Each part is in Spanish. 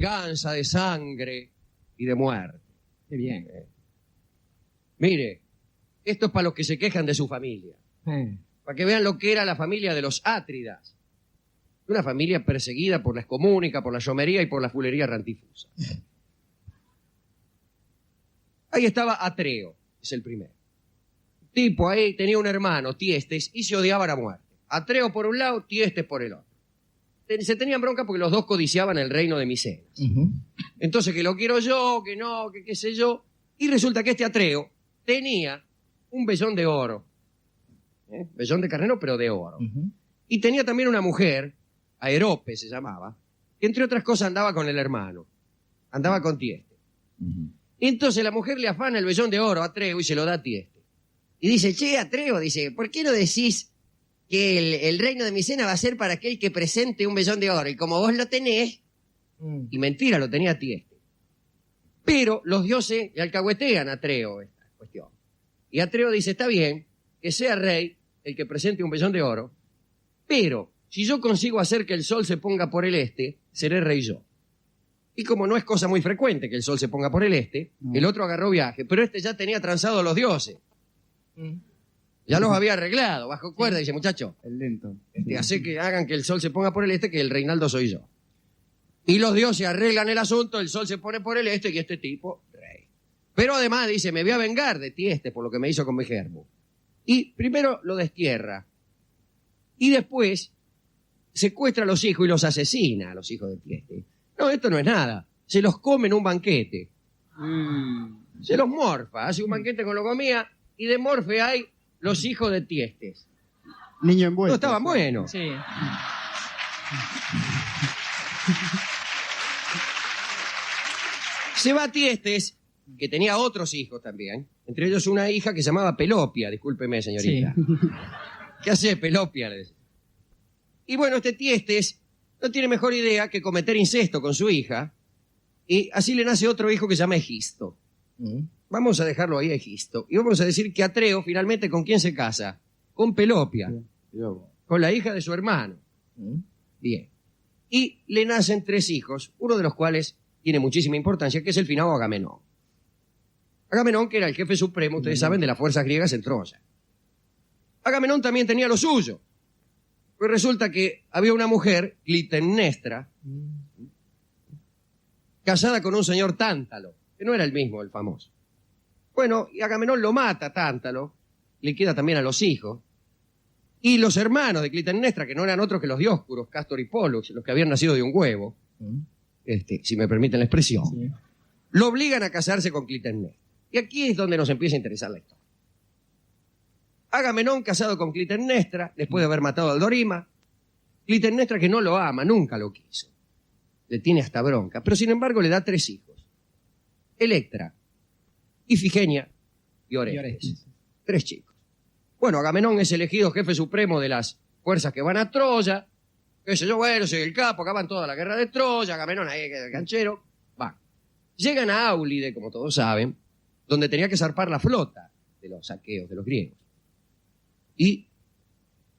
venganza de sangre y de muerte. Qué bien. Mire, esto es para los que se quejan de su familia. Para que vean lo que era la familia de los Átridas. Una familia perseguida por la excomúnica, por la llomería y por la fulería rantifusa. Ahí estaba Atreo, es el primero. Tipo ahí tenía un hermano, Tiestes, y se odiaban a muerte. Atreo por un lado, Tiestes por el otro. Se tenían bronca porque los dos codiciaban el reino de Micenas. Entonces, que lo quiero yo, que no, que qué sé yo. Y resulta que este Atreo tenía un vellón de oro. Vellón de carnero, pero de oro. Y tenía también una mujer, Aerope se llamaba, que entre otras cosas andaba con el hermano. Andaba con Tiestes. Y entonces la mujer le afana el vellón de oro a Atreo y se lo da a Tiestes. Y dice, che, Atreo, dice, ¿por qué no decís que el reino de Micenas va a ser para aquel que presente un vellón de oro? Y como vos lo tenés, y mentira, lo tenía Tiestes. Pero los dioses le alcahuetean a Atreo esta cuestión. Y Atreo dice, está bien, que sea rey el que presente un vellón de oro, pero si yo consigo hacer que el sol se ponga por el este, seré rey yo. Y como no es cosa muy frecuente que el sol se ponga por el este, el otro agarró viaje, pero este ya tenía transados los dioses. Ya los había arreglado, bajo cuerda, dice, muchacho, El lento. hace que hagan que el sol se ponga por el este, que el reinaldo soy yo. Y los dioses arreglan el asunto, el sol se pone por el este y este tipo, rey. Pero además dice, me voy a vengar de Tiestes por lo que me hizo con mi germo. Y primero lo destierra. Y después secuestra a los hijos y los asesina a los hijos de Tiestes. No, esto no es nada. Se los come en un banquete. Se los morfa. Hace un banquete con lo comía y de morfe hay los hijos de Tiestes. Niño envuelto. No estaban buenos. Sí. Se va Tiestes, que tenía otros hijos también. Entre ellos una hija que se llamaba Pelopia. Discúlpeme, señorita. Sí. ¿Qué hace Pelopia? Le decía. Y bueno, este Tiestes no tiene mejor idea que cometer incesto con su hija. Y así le nace otro hijo que se llama Egisto. Vamos a dejarlo ahí, Egisto. Y vamos a decir que Atreo, finalmente, ¿con quién se casa? Con Pelopia. Con la hija de su hermano. Bien. Y le nacen 3 hijos, uno de los cuales tiene muchísima importancia, que es el finado Agamenón. Agamenón, que era el jefe supremo, ustedes saben, de las fuerzas griegas en Troya. Agamenón también tenía lo suyo. Pues resulta que había una mujer, Clitemnestra, casada con un señor Tántalo, que no era el mismo, el famoso. Bueno, y Agamenón lo mata a Tántalo, le queda también a los hijos, y los hermanos de Clitemnestra, que no eran otros que los Dioscuros, Cástor y Pólux, los que habían nacido de un huevo, si me permiten la expresión, lo obligan a casarse con Clitemnestra. Y aquí es donde nos empieza a interesar la historia. Agamenón casado con Clitemnestra, después de haber matado a Dorima. Clitemnestra, que no lo ama, nunca lo quiso. Le tiene hasta bronca, pero sin embargo le da 3 hijos. Electra, Ifigenia y Orestes. 3 chicos. Bueno, Agamenón es elegido jefe supremo de las fuerzas que van a Troya. Qué sé yo, bueno, soy el capo, acaban toda la guerra de Troya, Agamenón ahí queda el canchero. Va. Llegan a Áulide, como todos saben, donde tenía que zarpar la flota de los saqueos de los griegos. Y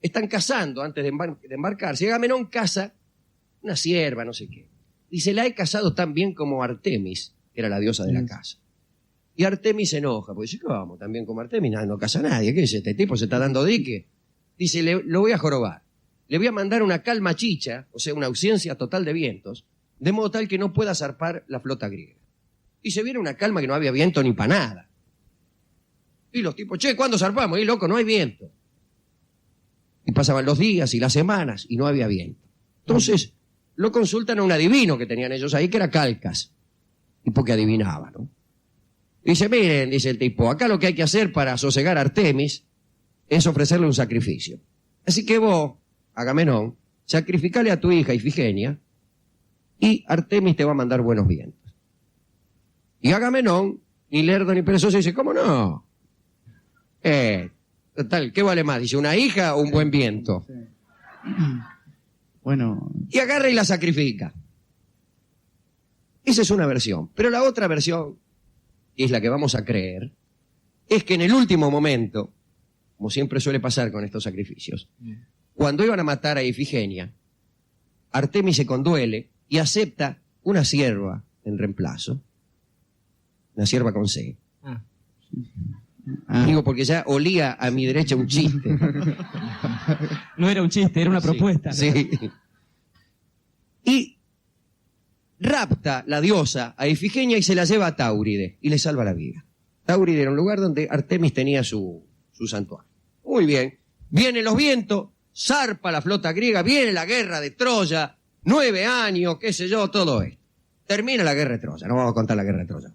están cazando antes de embarcarse. Y Agamenón caza una sierva, no sé qué. Dice, la he cazado tan bien como Artemis, que era la diosa de la caza. Y Artemis se enoja, porque dice, ¿cómo? Tan bien como Artemis, no caza a nadie. ¿Qué es este tipo? ¿Se está dando dique? Dice, lo voy a jorobar. Le voy a mandar una calma chicha, o sea, una ausencia total de vientos, de modo tal que no pueda zarpar la flota griega. Y se viene una calma que no había viento ni para nada. Y los tipos, che, ¿cuándo zarpamos? Y loco, no hay viento. Y pasaban los días y las semanas y no había viento. Entonces, lo consultan a un adivino que tenían ellos ahí, que era Calcas. Y porque adivinaba, ¿no? Y dice, miren, dice el tipo, acá lo que hay que hacer para sosegar a Artemis es ofrecerle un sacrificio. Así que vos, Agamenón, sacrificale a tu hija Ifigenia y Artemis te va a mandar buenos vientos. Y Agamenón, ni lerdo ni perezoso, dice, ¿cómo no? Total, ¿qué vale más? Dice, ¿una hija o un buen viento? Bueno. Y agarra y la sacrifica. Esa es una versión. Pero la otra versión, que es la que vamos a creer, es que en el último momento, como siempre suele pasar con estos sacrificios, cuando iban a matar a Ifigenia, Artemis se conduele y acepta una sierva en reemplazo, una sierva con C. Digo, porque ya olía a mi derecha un chiste. No era un chiste, era una propuesta. Sí. Y rapta la diosa a Ifigenia y se la lleva a Táuride y le salva la vida. Táuride era un lugar donde Artemis tenía su santuario. Muy bien. Vienen los vientos, zarpa la flota griega, viene la guerra de Troya, 9 años, qué sé yo, todo esto. Termina la guerra de Troya, no vamos a contar la guerra de Troya.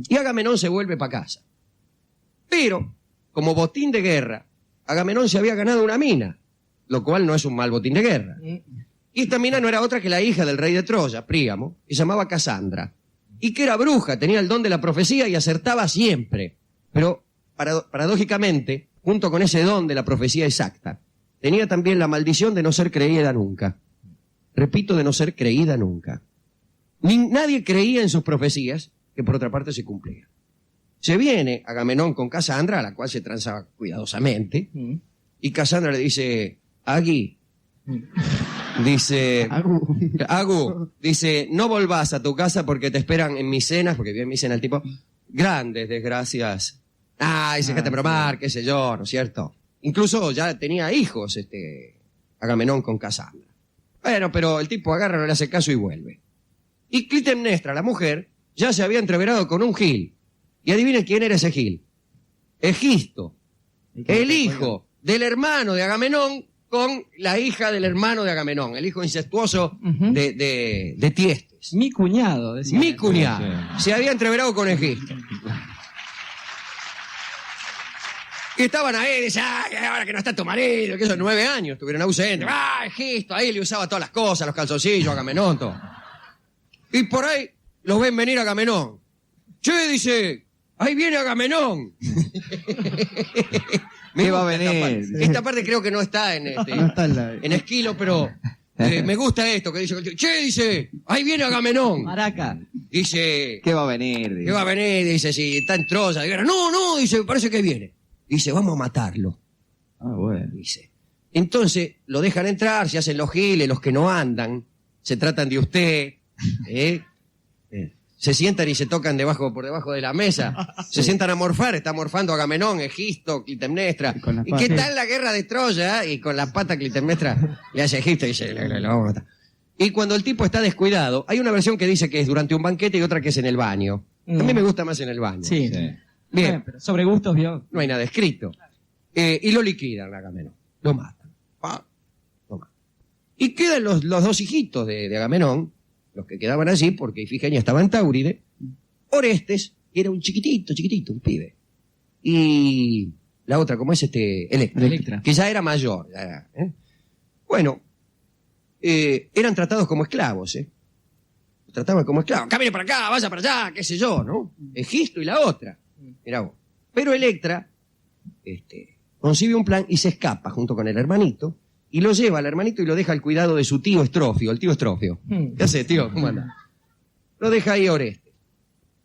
Y Agamenón se vuelve para casa. Pero, como botín de guerra, Agamenón se había ganado una mina, lo cual no es un mal botín de guerra. Y esta mina no era otra que la hija del rey de Troya, Príamo, que se llamaba Casandra, y que era bruja, tenía el don de la profecía y acertaba siempre. Pero, paradójicamente, junto con ese don de la profecía exacta, tenía también la maldición de no ser creída nunca. Repito, de no ser creída nunca. Nadie creía en sus profecías, que por otra parte se cumplían. Se viene Agamenón con Casandra, a la cual se transaba cuidadosamente, y Casandra le dice, Agui, dice, Agu, dice, no volvás a tu casa porque te esperan en Micenas, porque vive en Micenas el tipo, grandes desgracias. Dice, déjate bromar, qué sé yo, ¿no es cierto? Incluso ya tenía hijos, Agamenón con Casandra. Bueno, pero el tipo agarra, no le hace caso y vuelve. Y Clitemnestra, la mujer, ya se había entreverado con un gil. Y adivinen quién era ese gil. Egisto, el hijo del hermano de Agamenón con la hija del hermano de Agamenón, el hijo incestuoso de Tiestes. Mi cuñado, decía. Mi cuñado. Se había entreverado con Egisto. Y estaban ahí, dice, ahora que no está tu marido, que esos 9 años estuvieron ausentes. Egisto, ahí le usaba todas las cosas, los calzoncillos, Agamenón, todo. Y por ahí los ven venir a Agamenón. Che, dice, ahí viene Agamenón. ¿Qué va a venir? Esta parte creo que no está en en Esquilo, pero me gusta esto que dice, che, dice, ahí viene Agamenón. Maraca. Dice, ¿Qué va a venir? ¿qué va a venir? Dice, si está en Troya. No, dice, parece que viene. Dice, vamos a matarlo. Bueno. Dice. Entonces, lo dejan entrar, se hacen los giles, los que no andan, se tratan de usted, se sientan y se tocan por debajo de la mesa, se sientan a morfar, está morfando Agamenón, Egisto, Clitemnestra. ¿Y qué tal la guerra de Troya? Y con la pata Clitemnestra le hace Egisto y dice, lo vamos a matar. Y cuando el tipo está descuidado, hay una versión que dice que es durante un banquete y otra que es en el baño. A mí me gusta más en el baño. Sí. Bien. Pero sobre gustos, vio. No hay nada escrito. Y lo liquidan a Agamenón. Lo matan. Lo matan. Y quedan los 2 hijitos de Agamenón, los que quedaban allí, porque Ifigenia estaba en Táuride. Orestes, que era un chiquitito, un pibe. Y la otra, ¿cómo es Electra. Que ya era mayor. Bueno, eran tratados como esclavos, Trataban como esclavos. Camine para acá, vaya para allá, qué sé yo, ¿no? Egisto y la otra. Mirá vos. Pero Electra concibe un plan y se escapa junto con el hermanito y lo lleva al hermanito y lo deja al cuidado de su tío Estrofio, el tío Estrofio. ¿Qué hace, tío? ¿Cómo anda? Lo deja ahí Orestes.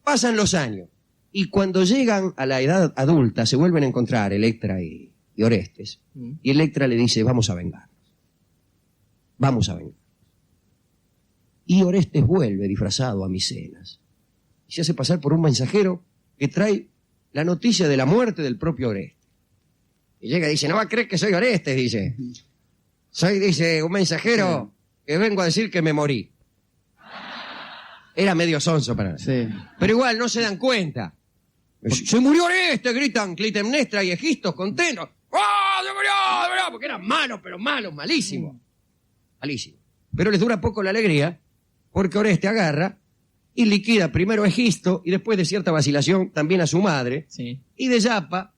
Pasan los años y cuando llegan a la edad adulta se vuelven a encontrar Electra y Orestes. Y Electra le dice, vamos a vengarnos. Vamos a vengarnos. Y Orestes vuelve disfrazado a Micenas y se hace pasar por un mensajero que trae la noticia de la muerte del propio Orestes. Y llega y dice, no va a creer que soy Orestes, dice. Soy, dice, un mensajero que vengo a decir que me morí. Era medio sonso para él. Sí. Pero igual no se dan cuenta. Se murió Orestes, gritan Clitemnestra y Egisto contentos. ¡Oh, se murió! Porque eran malos, pero malos, malísimos. Malísimos. Pero les dura poco la alegría, porque Orestes agarra y liquida primero a Egisto y después de cierta vacilación también a su madre. Sí. Y de Yapa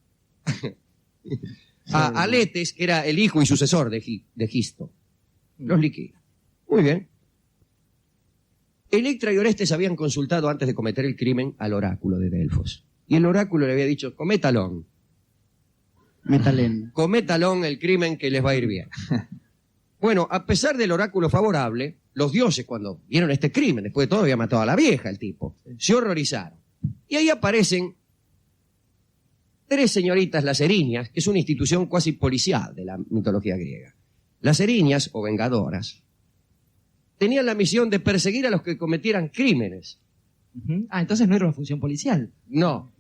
a Aletes, que era el hijo y sucesor de Egisto. Los liquida. Muy bien. Electra y Orestes habían consultado antes de cometer el crimen al oráculo de Delfos. Y el oráculo le había dicho, cométalón. Cométalón el crimen que les va a ir bien. Bueno, a pesar del oráculo favorable, los dioses cuando vieron este crimen, después de todo había matado a la vieja el tipo, se horrorizaron. Y ahí aparecen 3 señoritas las Erinias, que es una institución cuasi policial de la mitología griega. Las Erinias, o vengadoras, tenían la misión de perseguir a los que cometieran crímenes. Ujú. Ah, entonces no era una función policial. No.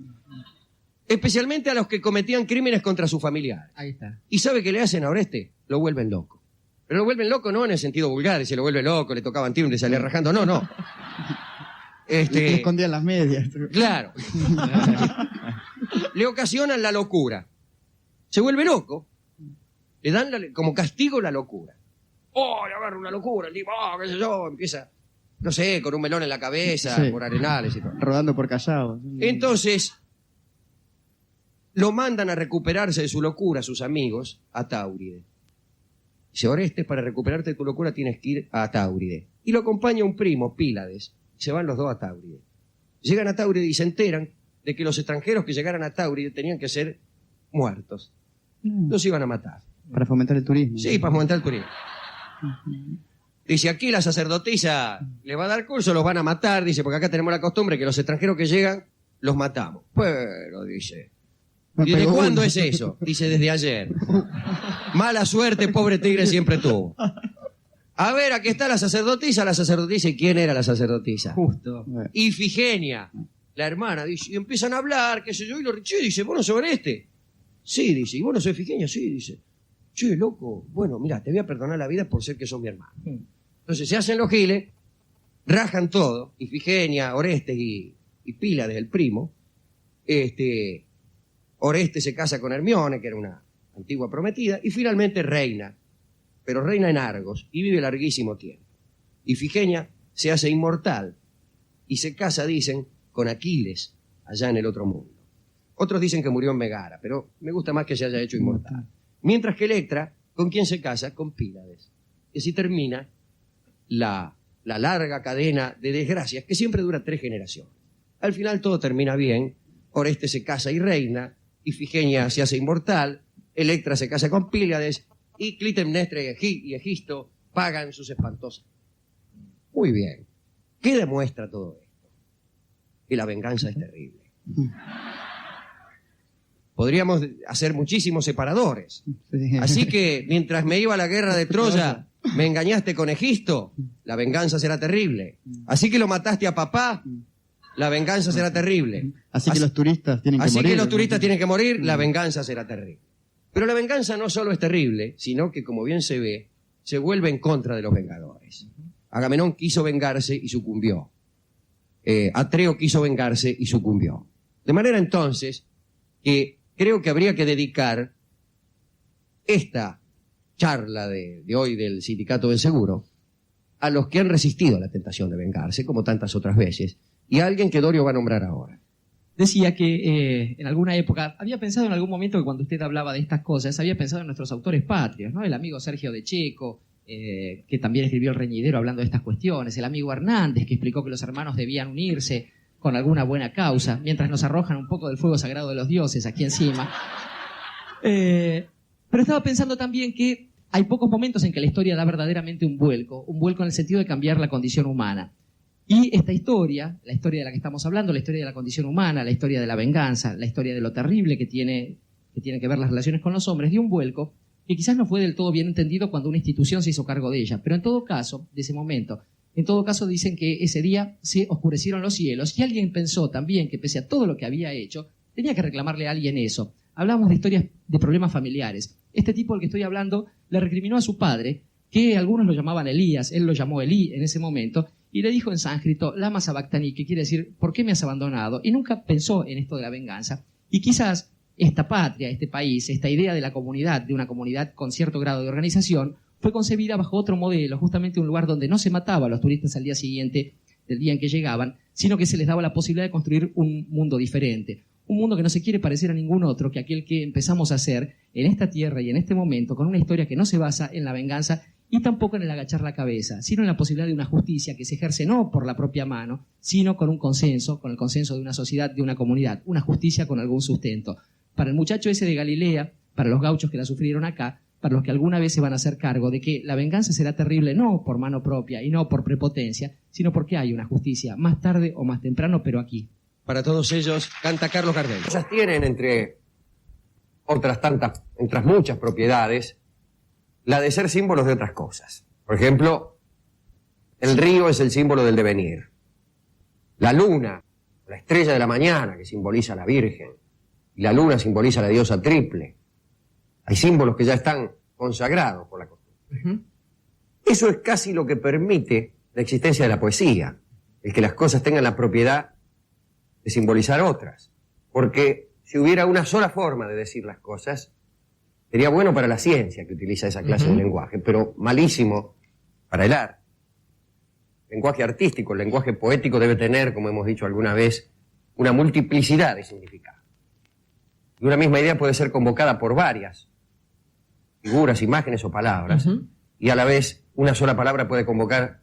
Especialmente a los que cometían crímenes contra sus familiares. Ahí está. ¿Y sabe qué le hacen a Oreste? Lo vuelven loco. Pero lo vuelven loco no en el sentido vulgar, se lo vuelve loco, le tocaban timbre, le salía rajando. No, no. Le escondían las medias. Claro. Le ocasionan la locura. Se vuelve loco. Le dan como castigo la locura. ¡Oh, le agarra una locura! El tipo, ¡oh, qué sé yo! Empieza, no sé, con un melón en la cabeza, Sí. por arenales y todo. Rodando por Callao. Entonces, lo mandan a recuperarse de su locura sus amigos a Táuride. Dice, Orestes, para recuperarte de tu locura tienes que ir a Táuride. Y lo acompaña un primo, Pílades. Se van los dos a Táuride. Llegan a Táuride y se enteran de que los extranjeros que llegaran a Táuride tenían que ser muertos. Los iban a matar. Para fomentar el turismo. Sí, para fomentar el turismo. Dice, aquí la sacerdotisa le va a dar curso, los van a matar. Dice, porque acá tenemos la costumbre que los extranjeros que llegan, los matamos. Pero, dice... Me ¿Y desde pegó cuándo uno. es eso? Dice, desde ayer. Mala suerte, pobre tigre siempre tuvo. A ver, aquí está la sacerdotisa. La sacerdotisa, ¿y quién era la sacerdotisa? Justo. Ifigenia, la hermana. Dice, y empiezan a hablar, qué sé yo, y lo che, dice, ¿vos no sos Oreste? Sí, dice, ¿y vos no sos Ifigenia? Sí, dice. Che, loco, bueno, mira, te voy a perdonar la vida por ser que sos mi hermano. Entonces se hacen los giles, rajan todo, Ifigenia, Orestes y Pílades, el primo. Orestes se casa con Hermione, que era una antigua prometida, y finalmente reina, pero reina en Argos, y vive larguísimo tiempo. Ifigenia se hace inmortal, y se casa, dicen, con Aquiles, allá en el otro mundo. Otros dicen que murió en Megara, pero me gusta más que se haya hecho inmortal. Mientras que Electra, ¿con quién se casa? Con Pílades. Y así termina la larga cadena de desgracias que siempre dura 3 generaciones. Al final todo termina bien, Orestes se casa y reina, Ifigenia se hace inmortal, Electra se casa con Pílades, y Clitemnestra y Egisto pagan sus espantosas. Muy bien. ¿Qué demuestra todo esto? Que la venganza es terrible. Podríamos hacer muchísimos separadores. Sí. Así que mientras me iba a la guerra de Troya, me engañaste con Egisto, la venganza será terrible. Así que lo mataste a papá, la venganza será terrible. Así que los turistas tienen que Así morir. que los turistas tienen que morir, la venganza será terrible. Pero la venganza no solo es terrible, sino que, como bien se ve, se vuelve en contra de los vengadores. Agamenón quiso vengarse y sucumbió. Atreo quiso vengarse y sucumbió. De manera entonces que creo que habría que dedicar esta charla de hoy del Sindicato del Seguro a los que han resistido a la tentación de vengarse, como tantas otras veces, y a alguien que Dorio va a nombrar ahora. Decía que en alguna época, había pensado en algún momento que cuando usted hablaba de estas cosas, había pensado en nuestros autores patrios, ¿no? El amigo Sergio de Checo, que también escribió El Reñidero hablando de estas cuestiones, el amigo Hernández, que explicó que los hermanos debían unirse con alguna buena causa, mientras nos arrojan un poco del fuego sagrado de los dioses aquí encima. Pero estaba pensando también que hay pocos momentos en que la historia da verdaderamente un vuelco en el sentido de cambiar la condición humana. Y esta historia, la historia de la que estamos hablando, la historia de la condición humana, la historia de la venganza, la historia de lo terrible que tiene que ver las relaciones con los hombres, dio un vuelco que quizás no fue del todo bien entendido cuando una institución se hizo cargo de ella. Pero en todo caso, de ese momento, en todo caso dicen que ese día se oscurecieron los cielos y alguien pensó también que pese a todo lo que había hecho, tenía que reclamarle a alguien eso. Hablamos de historias de problemas familiares. Este tipo del que estoy hablando le recriminó a su padre, que algunos lo llamaban Elías, él lo llamó Elí en ese momento, y le dijo en sánscrito, Lama Sabactani, que quiere decir, ¿por qué me has abandonado? Y nunca pensó en esto de la venganza. Y quizás esta patria, este país, esta idea de la comunidad, de una comunidad con cierto grado de organización, fue concebida bajo otro modelo, justamente un lugar donde no se mataba a los turistas al día siguiente del día en que llegaban, sino que se les daba la posibilidad de construir un mundo diferente. Un mundo que no se quiere parecer a ningún otro que aquel que empezamos a hacer en esta tierra y en este momento, con una historia que no se basa en la venganza y tampoco en el agachar la cabeza, sino en la posibilidad de una justicia que se ejerce no por la propia mano, sino con un consenso, con el consenso de una sociedad, de una comunidad, una justicia con algún sustento. Para el muchacho ese de Galilea, para los gauchos que la sufrieron acá, para los que alguna vez se van a hacer cargo de que la venganza será terrible no por mano propia y no por prepotencia, sino porque hay una justicia, más tarde o más temprano, pero aquí. Para todos ellos, canta Carlos Gardel. Ellas tienen, entre otras tantas, entre muchas propiedades, la de ser símbolos de otras cosas. Por ejemplo, El río es el símbolo del devenir. La luna, la estrella de la mañana, que simboliza a la Virgen, y la luna simboliza a la diosa Triple. Hay símbolos que ya están consagrados por la costumbre. Eso es casi lo que permite la existencia de la poesía, el que las cosas tengan la propiedad de simbolizar otras. Porque si hubiera una sola forma de decir las cosas, sería bueno para la ciencia que utiliza esa clase de lenguaje, pero malísimo para el arte. El lenguaje artístico, el lenguaje poético debe tener, como hemos dicho alguna vez, una multiplicidad de significados. Y una misma idea puede ser convocada por varias figuras, imágenes o palabras, y a la vez una sola palabra puede convocar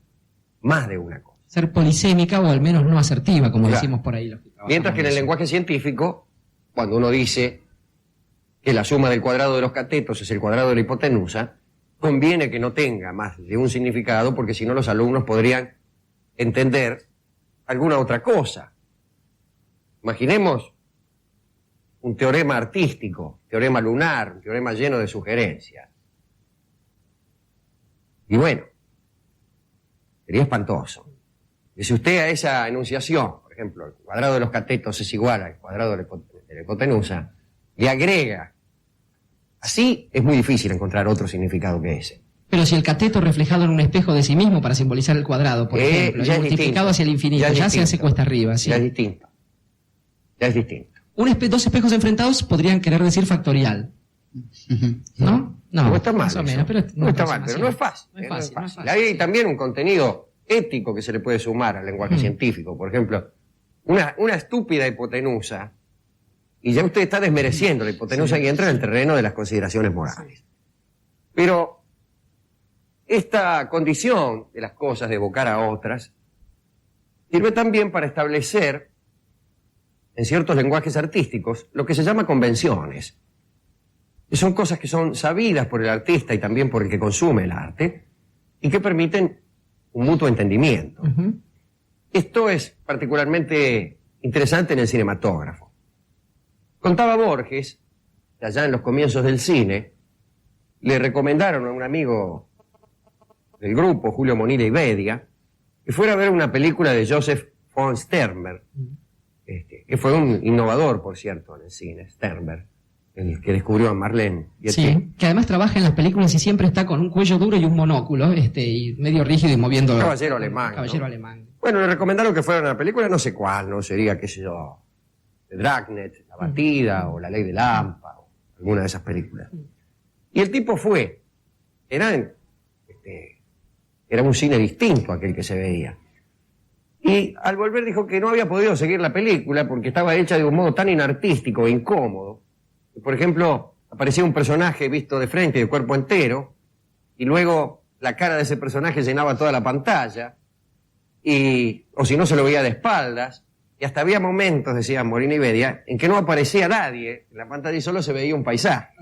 más de una cosa. Ser polisémica o al menos no asertiva, como decimos por ahí. Mientras que en el lenguaje científico, cuando uno dice que la suma del cuadrado de los catetos es el cuadrado de la hipotenusa, conviene que no tenga más de un significado, porque si no los alumnos podrían entender alguna otra cosa. Imaginemos un teorema artístico, teorema lunar, un teorema lleno de sugerencias. Y bueno, sería espantoso. Y si usted a esa enunciación, por ejemplo, el cuadrado de los catetos es igual al cuadrado de la hipotenusa, le agrega, así es muy difícil encontrar otro significado que ese. Pero si el cateto reflejado en un espejo de sí mismo para simbolizar el cuadrado, por ejemplo, y multiplicado hacia el infinito, ya se hace cuesta arriba. ¿Sí? Ya es distinto. Ya es distinto. Dos espejos enfrentados podrían querer decir factorial. ¿No? No está mal. Más o menos, pero no está mal, pero no es fácil. No es fácil, no es fácil. Hay también un contenido ético que se le puede sumar al lenguaje científico. Por ejemplo, una estúpida hipotenusa, y ya usted está desmereciendo la hipotenusa y entra en el terreno de las consideraciones morales. Pero esta condición de las cosas de evocar a otras sirve también para establecer en ciertos lenguajes artísticos lo que se llama convenciones. Que son cosas que son sabidas por el artista y también por el que consume el arte y que permiten un mutuo entendimiento. Esto es particularmente interesante en el cinematógrafo. Contaba Borges, que allá en los comienzos del cine, le recomendaron a un amigo del grupo, Julio Monilla y Bedia, que fuera a ver una película de Joseph von Sternberg, que fue un innovador, por cierto, en el cine, Sternberg, el que descubrió a Marlene. Sí, que además trabaja en las películas y siempre está con un cuello duro y un monóculo, y medio rígido y moviendo... Caballero alemán. Caballero ¿no? alemán. Bueno, le recomendaron que fuera a una película, no sé cuál, no sería, qué sé yo, de Dragnet, La Batida, o La Ley de Lampa, o alguna de esas películas. Y el tipo fue. Era un cine distinto a aquel que se veía. Y al volver dijo que no había podido seguir la película porque estaba hecha de un modo tan inartístico e incómodo. Por ejemplo, aparecía un personaje visto de frente y de cuerpo entero, y luego la cara de ese personaje llenaba toda la pantalla, o si no se lo veía de espaldas, y hasta había momentos, decía Molina y Bedia, en que no aparecía nadie en la pantalla y solo se veía un paisaje.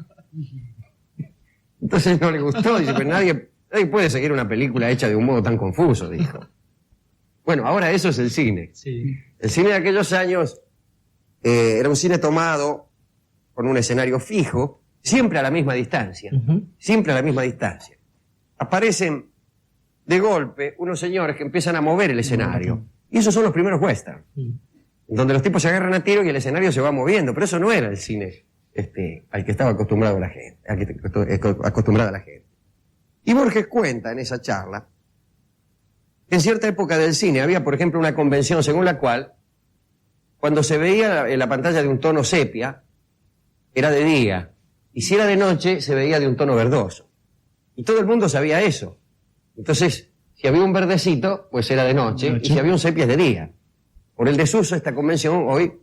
Entonces no le gustó, dice, pero nadie puede seguir una película hecha de un modo tan confuso, dijo. Bueno, ahora eso es el cine. Sí. El cine de aquellos años era un cine tomado con un escenario fijo, siempre a la misma distancia, siempre a la misma distancia. Aparecen de golpe unos señores que empiezan a mover el escenario, y esos son los primeros western, donde los tipos se agarran a tiro y el escenario se va moviendo, pero eso no era el cine al que estaba acostumbrada la gente. Y Borges cuenta en esa charla que en cierta época del cine había, por ejemplo, una convención según la cual, cuando se veía en la pantalla de un tono sepia, era de día, y si era de noche, se veía de un tono verdoso. Y todo el mundo sabía eso. Entonces, si había un verdecito, pues era de noche, y si había un sepia es de día. Por el desuso, esta convención hoy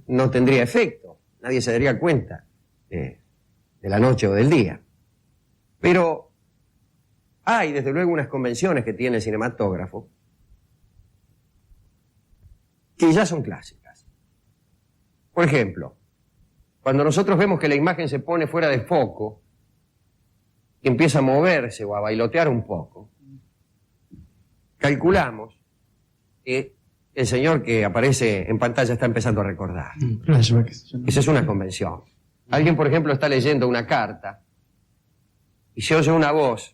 no tendría efecto. Nadie se daría cuenta de la noche o del día. Pero hay, desde luego, unas convenciones que tiene el cinematógrafo que ya son clásicas. Por ejemplo, cuando nosotros vemos que la imagen se pone fuera de foco, que empieza a moverse o a bailotear un poco, calculamos que el señor que aparece en pantalla está empezando a recordar. Esa es una convención. Alguien, por ejemplo, está leyendo una carta y se oye una voz.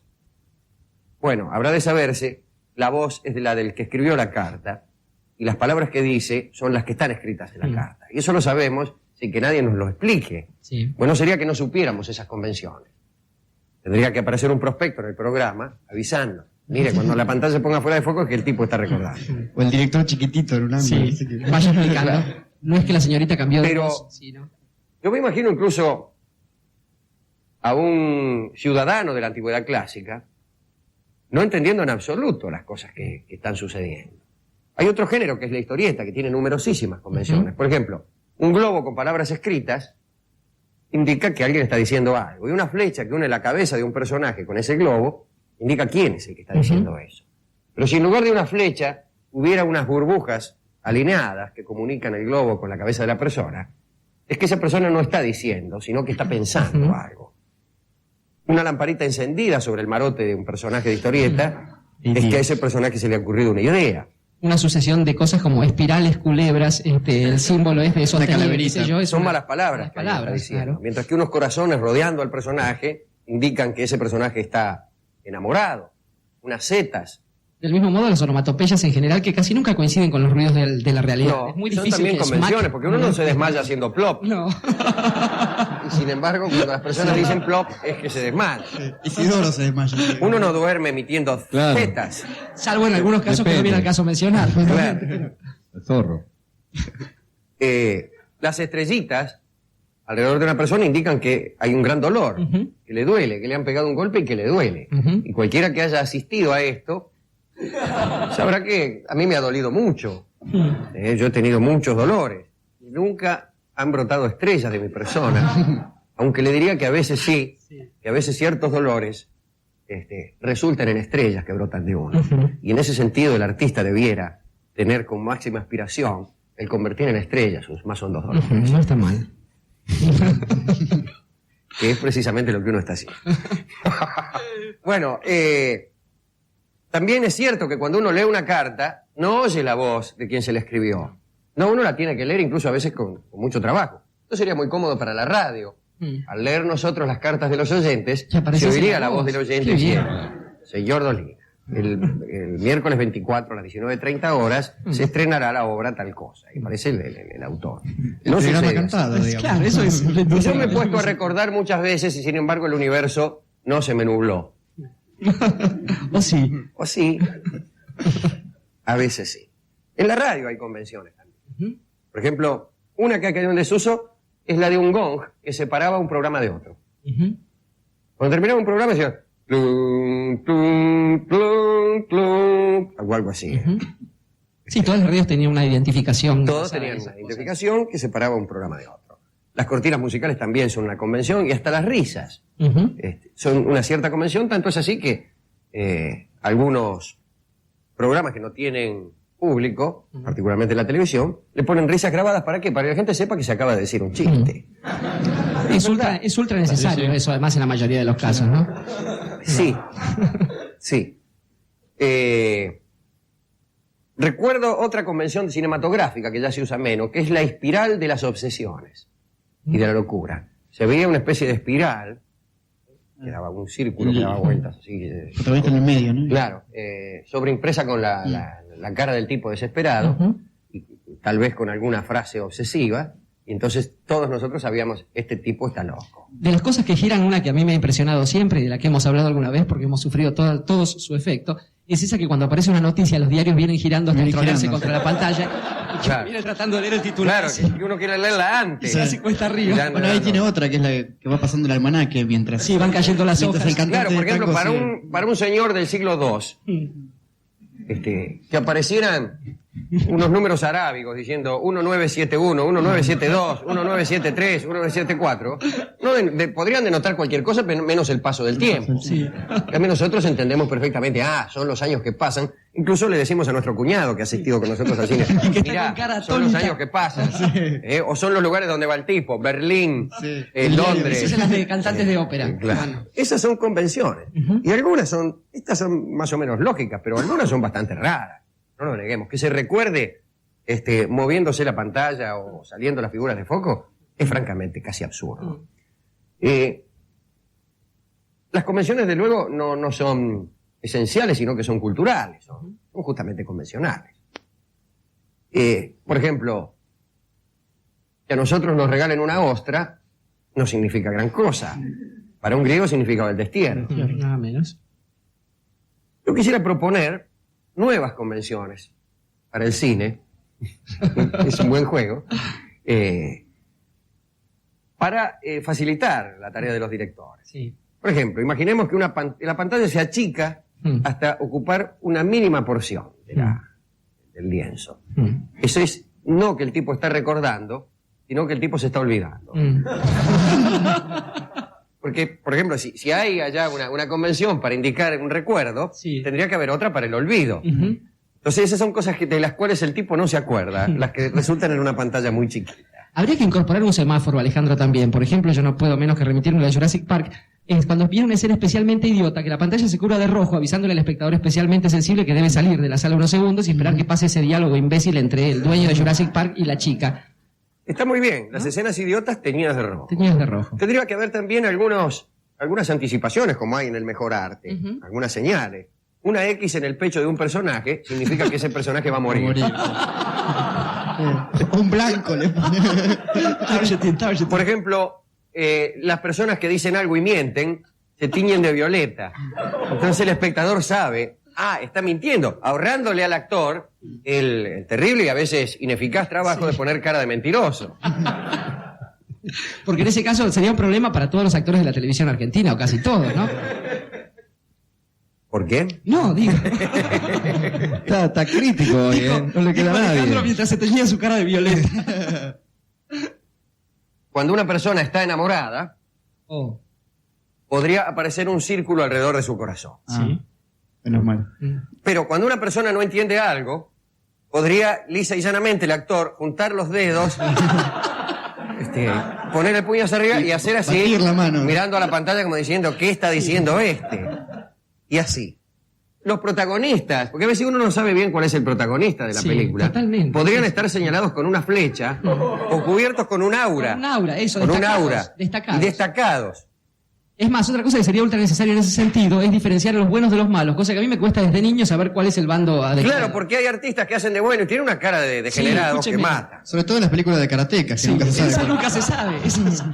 Bueno, habrá de saberse la voz es de la del que escribió la carta y las palabras que dice son las que están escritas en la carta. Y eso lo sabemos sin que nadie nos lo explique. Sí. Bueno, sería que no supiéramos esas convenciones. Tendría que aparecer un prospecto en el programa avisando. Mire, cuando la pantalla se ponga fuera de foco es que el tipo está recordando. O el director chiquitito en un ángulo. Sí, vaya explicando. No es que la señorita cambió de Pero- voz, sino... Yo me imagino incluso a un ciudadano de la antigüedad clásica no entendiendo en absoluto las cosas que están sucediendo. Hay otro género que es la historieta, que tiene numerosísimas convenciones. Por ejemplo, un globo con palabras escritas indica que alguien está diciendo algo. Y una flecha que une la cabeza de un personaje con ese globo indica quién es el que está diciendo eso. Pero si en lugar de una flecha hubiera unas burbujas alineadas que comunican el globo con la cabeza de la persona, es que esa persona no está diciendo, sino que está pensando algo. Una lamparita encendida sobre el marote de un personaje de historieta es que a ese personaje se le ha ocurrido una idea. Una sucesión de cosas como espirales, culebras, el símbolo es de sostenido, calaverita. qué sé yo, es Son una- malas palabras que alguien está palabras, diciendo. claro. Mientras que unos corazones rodeando al personaje indican que ese personaje está enamorado. Unas setas. Del mismo modo, las onomatopeyas en general, que casi nunca coinciden con los ruidos de la realidad. No, es muy son difícil también que convenciones, smack- porque uno no se desmaya haciendo plop. No. Y sin embargo, cuando las personas dicen plop, es que se desmayan. Isidoro se desmaya. Uno no duerme emitiendo Claro. setas. Salvo en algunos casos que no Depende. viene al caso mencionar. Claro. El zorro. Las estrellitas alrededor de una persona indican que hay un gran dolor, Ujú. que le duele, que le han pegado un golpe y que le duele. Ujú. Y cualquiera que haya asistido a esto sabrá que a mí me ha dolido mucho. Yo he tenido muchos dolores. Y nunca han brotado estrellas de mi persona. Aunque le diría que a veces sí, que a veces ciertos dolores resultan en estrellas que brotan de uno. Y en ese sentido el artista debiera tener con máxima aspiración el convertir en estrellas sus más hondos dolores. No está mal. Que es precisamente lo que uno está haciendo. Bueno, también es cierto que cuando uno lee una carta, no oye la voz de quien se la escribió. No, uno la tiene que leer incluso a veces con mucho trabajo. Esto sería muy cómodo para la radio. Al leer nosotros las cartas de los oyentes, Ya aparece se oiría la la voz voz. del oyente Qué bien. diciendo, señor Dolina, el miércoles 24 a las 19:30 horas se estrenará la obra tal cosa. Y aparece el autor. El No programa sucede así. cantado, digamos. Claro, eso es. Y yo me he puesto a recordar muchas veces y sin embargo el universo no se me nubló. O sí. O sí, a veces sí. En la radio hay convenciones también. Por ejemplo, una que ha caído en desuso es la de un gong que separaba un programa de otro. Ujú. Cuando terminaba un programa decía plum, plum, plum, plum, o algo así. Sí, todas las radios tenían una identificación. Todos basada en tenían esas una cosas. identificación que separaba un programa de otro. Las cortinas musicales también son una convención y hasta las risas. Ujú. Son una cierta convención, tanto es así que algunos programas que no tienen público, particularmente la televisión, le ponen risas grabadas. ¿Para qué? Para que la gente sepa que se acaba de decir un chiste. Es ultra necesario eso, además, en la mayoría de los casos, ¿no? Sí, sí. Recuerdo otra convención cinematográfica que ya se usa menos, que es la espiral de las obsesiones y de la locura. Se veía una especie de espiral, que daba un círculo que daba vueltas así. Protagonista en el medio, ¿no? Claro, sobreimpresa con la cara del tipo desesperado, Ujú. y tal vez con alguna frase obsesiva, y entonces todos nosotros sabíamos, este tipo está loco. De las cosas que giran, una que a mí me ha impresionado siempre y de la que hemos hablado alguna vez porque hemos sufrido todos su efecto, es esa que cuando aparece una noticia los diarios vienen girando hasta Vienen entronerse girando. contra la pantalla y que Claro. viene tratando de leer el titular. Claro, que uno quiere leerla antes. Se hace cuesta arriba. Ya, Bueno, ahí tiene otra, que es la que va pasando el almanaque mientras... Sí, van cayendo las mientras hojas. el cantante Claro, por está ejemplo, cosido. para un señor del siglo II, que aparecieran unos números arábigos diciendo 1971, 1972, 1973, 1974, podrían denotar cualquier cosa menos el paso del tiempo. Sí. También nosotros entendemos perfectamente, son los años que pasan. Incluso le decimos a nuestro cuñado que ha asistido con nosotros al cine, que está mirá, con cara son los tonta". años que pasan. O son los lugares donde va el tipo, Berlín, Sí. Londres. Esas son las de cantantes de ópera. Claro. Bueno. Esas son convenciones. Y algunas estas son más o menos lógicas, pero algunas son bastante raras. No lo neguemos. Que se recuerde moviéndose la pantalla o saliendo las figuras de foco es francamente casi absurdo. Las convenciones, de luego, no son esenciales, sino que son culturales, son justamente convencionales. Por ejemplo, que a nosotros nos regalen una ostra no significa gran cosa. Para un griego significaba el destierro. Nada menos. Yo quisiera proponer nuevas convenciones para el cine. Es un buen juego. Para facilitar la tarea de los directores. Sí. Por ejemplo, imaginemos que la pantalla se achica hasta ocupar una mínima porción del lienzo. Eso es no que el tipo está recordando, sino que el tipo se está olvidando. Porque, por ejemplo, si hay allá una convención para indicar un recuerdo, tendría que haber otra para el olvido. Entonces esas son cosas de las cuales el tipo no se acuerda, las que resultan en una pantalla muy chiquita. Habría que incorporar un semáforo, Alejandro, también. Por ejemplo, yo no puedo menos que remitirme a Jurassic Park. Es cuando viene una escena especialmente idiota, que la pantalla se cubra de rojo, avisándole al espectador especialmente sensible que debe salir de la sala unos segundos y esperar que pase ese diálogo imbécil entre el dueño de Jurassic Park y la chica. Está muy bien, las escenas idiotas teñidas de rojo. Teñidas de rojo. Tendría que haber también algunas anticipaciones, como hay en el mejor arte, algunas señales. Una X en el pecho de un personaje significa que ese personaje va a morir. Un blanco le pone. Por ejemplo, las personas que dicen algo y mienten se tiñen de violeta. Entonces el espectador sabe, está mintiendo, ahorrándole al actor el terrible y a veces ineficaz trabajo de poner cara de mentiroso. Porque en ese caso sería un problema para todos los actores de la televisión argentina, o casi todos, ¿no? ¿Por qué? No, digo. Está crítico hoy, ¿eh? No le queda a Alejandro nadie. mientras se teñía su cara de violeta. Cuando una persona está enamorada, podría aparecer un círculo alrededor de su corazón. Sí. Menos mal. Pero cuando una persona no entiende algo, podría lisa y llanamente el actor juntar los dedos, poner el puño hacia arriba y hacer así, Batir la mano. mirando a la pantalla como diciendo, ¿qué está diciendo este? Y así. Los protagonistas, porque a veces uno no sabe bien cuál es el protagonista de la película, totalmente. podrían estar señalados con una flecha o cubiertos con un aura. Con un aura, eso, Con un destacados, aura. destacados. Y destacados. Es más, otra cosa que sería ultra necesaria en ese sentido es diferenciar a los buenos de los malos, cosa que a mí me cuesta desde niño saber cuál es el bando adecuado. Claro, porque hay artistas que hacen de bueno y tienen una cara de degenerados que escúcheme. matan. Sobre todo en las películas de karatecas, que nunca se sabe. Eso cuál. nunca se sabe,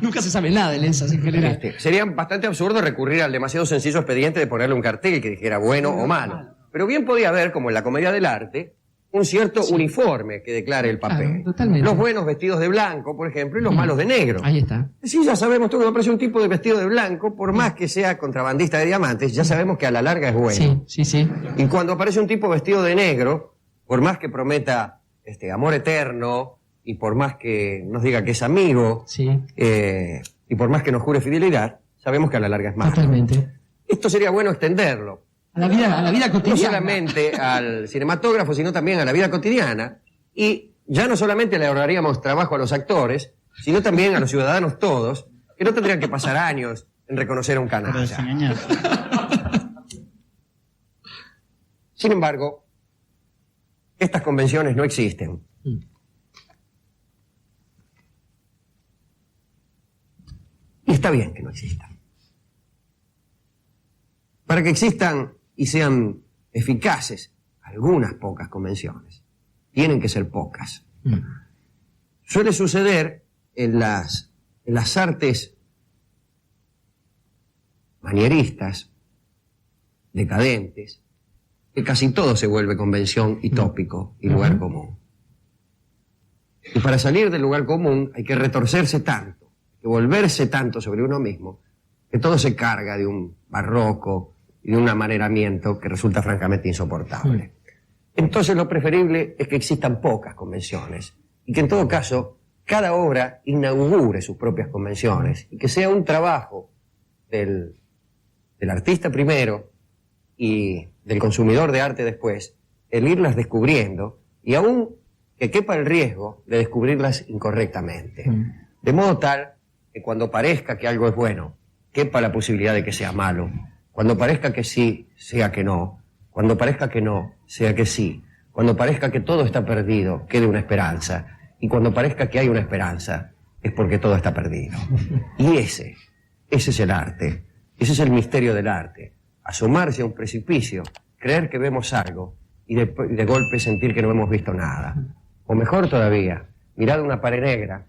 nunca se sabe nada en esas en general. Sería bastante absurdo recurrir al demasiado sencillo expediente de ponerle un cartel que dijera bueno o malo. Pero bien podía haber, como en la comedia del arte, un cierto uniforme que declare el papel. Claro, totalmente. Los buenos vestidos de blanco, por ejemplo, y los malos de negro. Ahí está. Sí, ya sabemos, todo que aparece un tipo de vestido de blanco, por más que sea contrabandista de diamantes, ya sabemos que a la larga es bueno. Sí. Y cuando aparece un tipo vestido de negro, por más que prometa amor eterno, y por más que nos diga que es amigo, y por más que nos jure fidelidad, sabemos que a la larga es malo. Totalmente. Esto sería bueno extenderlo. A la vida cotidiana. No solamente al cinematógrafo, sino también a la vida cotidiana. Y ya no solamente le ahorraríamos trabajo a los actores, sino también a los ciudadanos todos, que no tendrían que pasar años en reconocer a un Para canalla. desengañar. Sin embargo, estas convenciones no existen. Y está bien que no existan. Para que existan y sean eficaces algunas pocas convenciones, tienen que ser pocas. Suele suceder en las artes manieristas, decadentes, que casi todo se vuelve convención y tópico y lugar común. Y para salir del lugar común hay que retorcerse tanto, hay que volverse tanto sobre uno mismo, que todo se carga de un barroco y de un amaneramiento que resulta francamente insoportable. Entonces lo preferible es que existan pocas convenciones y que en todo caso cada obra inaugure sus propias convenciones y que sea un trabajo del artista primero y del consumidor de arte después el irlas descubriendo y aún que quepa el riesgo de descubrirlas incorrectamente. De modo tal que cuando parezca que algo es bueno, quepa la posibilidad de que sea malo. Cuando parezca que sí, sea que no. Cuando parezca que no, sea que sí. Cuando parezca que todo está perdido, quede una esperanza. Y cuando parezca que hay una esperanza, es porque todo está perdido. Y ese es el arte. Ese es el misterio del arte. asomarse a un precipicio, creer que vemos algo y de golpe sentir que no hemos visto nada. O mejor todavía, mirar una pared negra